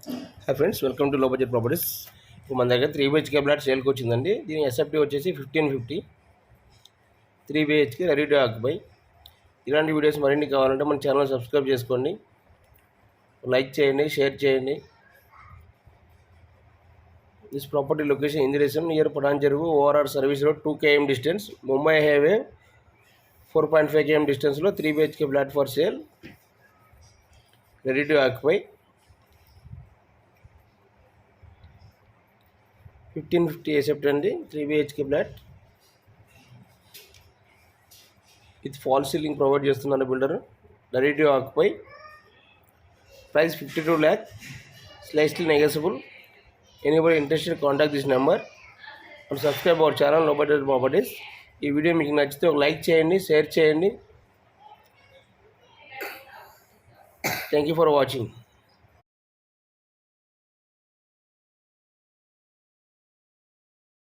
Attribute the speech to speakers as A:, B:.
A: Hi friends, welcome to లో budget properties. ఇప్పుడు మన దగ్గర 3 BHK ఫ్లాట్ సేల్కి వచ్చిందండి. దీని ఎస్ఎఫ్టీ వచ్చేసి 1550. 3 BHK రెడీ టు ఆక్యుపై. ఇలాంటి వీడియోస్ మరిన్ని కావాలంటే మన ఛానల్ సబ్స్క్రైబ్ చేసుకోండి, లైక్ చేయండి, షేర్ చేయండి. దిస్ ప్రాపర్టీ లొకేషన్ ఇందిరేషన్ near Patancheru ORR service road 2 km distance, Mumbai highway 4.5 km డిస్టెన్స్లో 3 BHK flat for sale, ready to occupy. 1550 ఎసెప్ట్ అండి. 3 BHK flat with false ceiling provide చేస్తున్నారు builder. Ready to occupy. Price 52 lakh, slightly negotiable. Anybody interested contact this number and subscribe our channel లో budget properties. ఈ video మీకు నచ్చితే ఒక like చేయండి, share చేయండి. Thank you for watching.